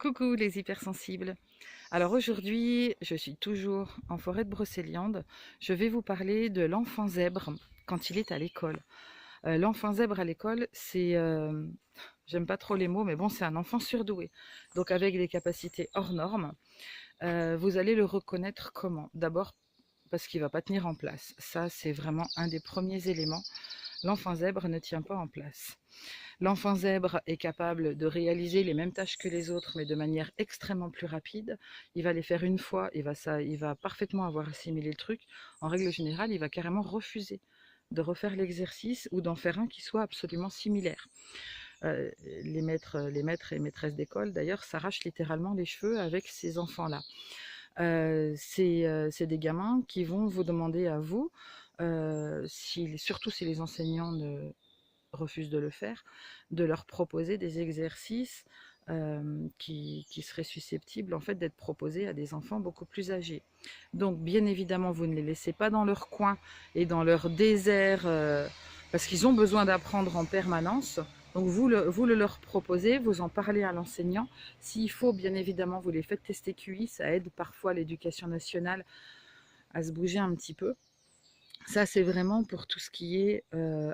Coucou les hypersensibles. Alors aujourd'hui, je suis toujours en forêt de Brocéliande. Je vais vous parler de l'enfant zèbre quand il est à l'école. L'enfant zèbre à l'école, j'aime pas trop les mots, mais bon, c'est un enfant surdoué. Donc avec des capacités hors normes. Vous allez le reconnaître comment? D'abord parce qu'il va pas tenir en place. Ça, c'est vraiment un des premiers éléments. L'enfant zèbre ne tient pas en place. L'enfant zèbre est capable de réaliser les mêmes tâches que les autres, mais de manière extrêmement plus rapide. Il va les faire une fois, il va parfaitement avoir assimilé le truc. En règle générale, il va carrément refuser de refaire l'exercice ou d'en faire un qui soit absolument similaire. Les maîtres et maîtresses d'école, d'ailleurs, s'arrachent littéralement les cheveux avec ces enfants-là. C'est des gamins qui vont vous demander à vous, surtout si les enseignants refusent de le faire, de leur proposer des exercices qui seraient susceptibles en fait d'être proposés à des enfants beaucoup plus âgés. Donc bien évidemment, vous ne les laissez pas dans leur coin et dans leur désert parce qu'ils ont besoin d'apprendre en permanence. Donc vous le leur proposez, vous en parlez à l'enseignant. S'il faut, bien évidemment, vous les faites tester QI, ça aide parfois l'éducation nationale à se bouger un petit peu. Ça, c'est vraiment pour tout ce qui est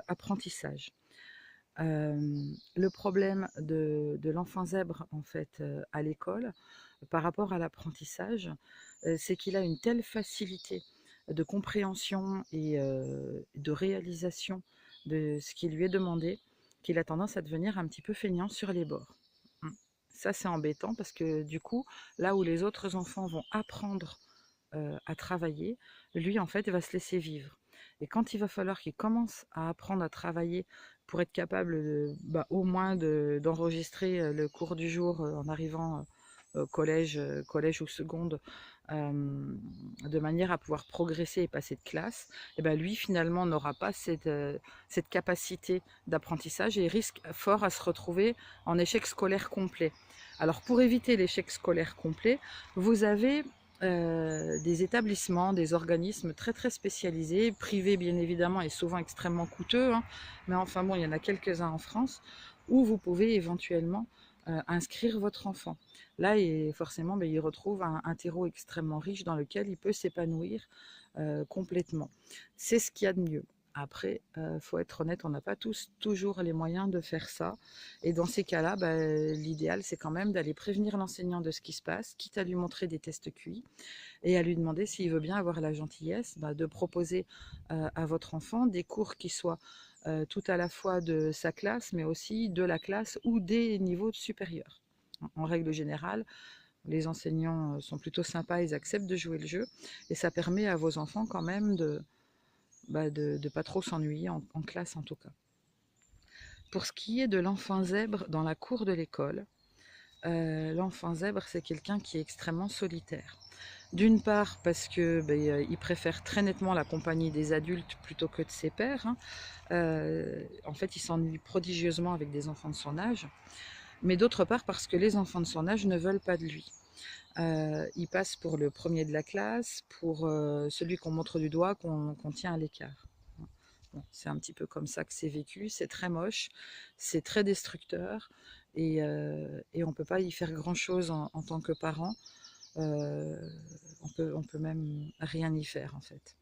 apprentissage. Le problème de l'enfant zèbre en fait à l'école par rapport à l'apprentissage, c'est qu'il a une telle facilité de compréhension et de réalisation de ce qui lui est demandé qu'il a tendance à devenir un petit peu feignant sur les bords. Mmh. Ça, c'est embêtant parce que du coup, là où les autres enfants vont apprendre à travailler, lui en fait va se laisser vivre. Et quand il va falloir qu'il commence à apprendre à travailler pour être capable au moins d'enregistrer le cours du jour en arrivant au collège ou seconde, de manière à pouvoir progresser et passer de classe, et ben lui finalement n'aura pas cette capacité d'apprentissage et risque fort à se retrouver en échec scolaire complet. Alors pour éviter l'échec scolaire complet, vous avez des établissements, des organismes très très spécialisés, privés bien évidemment et souvent extrêmement coûteux, hein, mais enfin bon, il y en a quelques-uns en France, où vous pouvez éventuellement inscrire votre enfant. Là, forcément, ben, il retrouve un terreau extrêmement riche dans lequel il peut s'épanouir complètement. C'est ce qu'il y a de mieux. Après, faut être honnête, on n'a pas tous toujours les moyens de faire ça. Et dans ces cas-là, l'idéal, c'est quand même d'aller prévenir l'enseignant de ce qui se passe, quitte à lui montrer des tests QI, et à lui demander s'il veut bien avoir la gentillesse de proposer à votre enfant des cours qui soient tout à la fois de sa classe, mais aussi de la classe ou des niveaux supérieurs. En règle générale, les enseignants sont plutôt sympas, ils acceptent de jouer le jeu, et ça permet à vos enfants quand même de pas trop s'ennuyer en classe en tout cas. Pour ce qui est de l'enfant zèbre dans la cour de l'école, l'enfant zèbre, c'est quelqu'un qui est extrêmement solitaire. D'une part parce que il préfère très nettement la compagnie des adultes plutôt que de ses pairs, hein. En fait, il s'ennuie prodigieusement avec des enfants de son âge. Mais d'autre part parce que les enfants de son âge ne veulent pas de lui. Il passe pour le premier de la classe, pour celui qu'on montre du doigt, qu'on tient à l'écart. Bon, c'est un petit peu comme ça que c'est vécu, c'est très moche, c'est très destructeur et on ne peut pas y faire grand-chose en tant que parent. On peut même rien y faire en fait.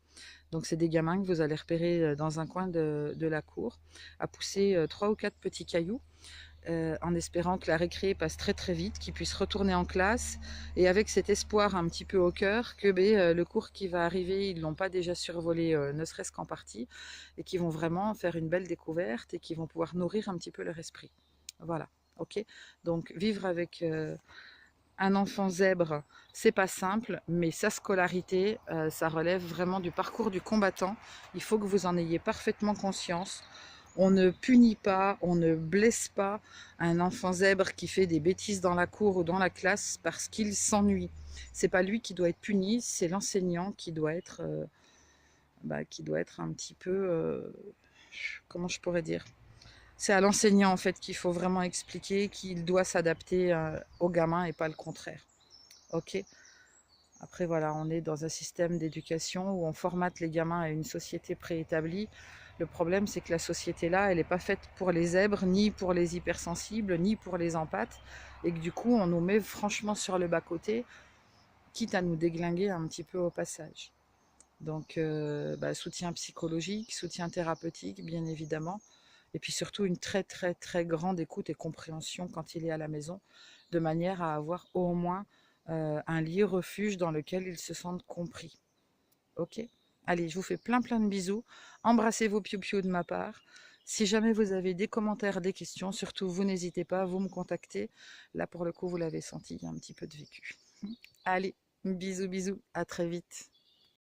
Donc c'est des gamins que vous allez repérer dans un coin de la cour, à pousser 3 ou 4 petits cailloux, en espérant que la récré passe très très vite, qu'ils puissent retourner en classe, et avec cet espoir un petit peu au cœur que le cours qui va arriver, ils ne l'ont pas déjà survolé, ne serait-ce qu'en partie, et qu'ils vont vraiment faire une belle découverte et qu'ils vont pouvoir nourrir un petit peu leur esprit. Voilà, ok. Donc vivre avec un enfant zèbre, c'est pas simple, mais sa scolarité, ça relève vraiment du parcours du combattant. Il faut que vous en ayez parfaitement conscience. On ne punit pas, on ne blesse pas un enfant zèbre qui fait des bêtises dans la cour ou dans la classe parce qu'il s'ennuie. C'est pas lui qui doit être puni, c'est l'enseignant qui doit être un petit peu, comment je pourrais dire, c'est à l'enseignant en fait qu'il faut vraiment expliquer qu'il doit s'adapter au gamin et pas le contraire. Ok. Après voilà, on est dans un système d'éducation où on formate les gamins à une société préétablie. Le problème, c'est que la société là, elle n'est pas faite pour les zèbres, ni pour les hypersensibles, ni pour les empathes. et que du coup on nous met franchement sur le bas-côté, quitte à nous déglinguer un petit peu au passage. Donc soutien psychologique, soutien thérapeutique bien évidemment, et puis surtout une très très très grande écoute et compréhension quand il est à la maison, de manière à avoir au moins un lieu refuge dans lequel ils se sentent compris. Ok. Allez, je vous fais plein plein de bisous. Embrassez vos piou-piou de ma part. Si jamais vous avez des commentaires, des questions, surtout vous n'hésitez pas, vous me contactez. Là pour le coup, vous l'avez senti, il y a un petit peu de vécu. Allez, bisous bisous, à très vite.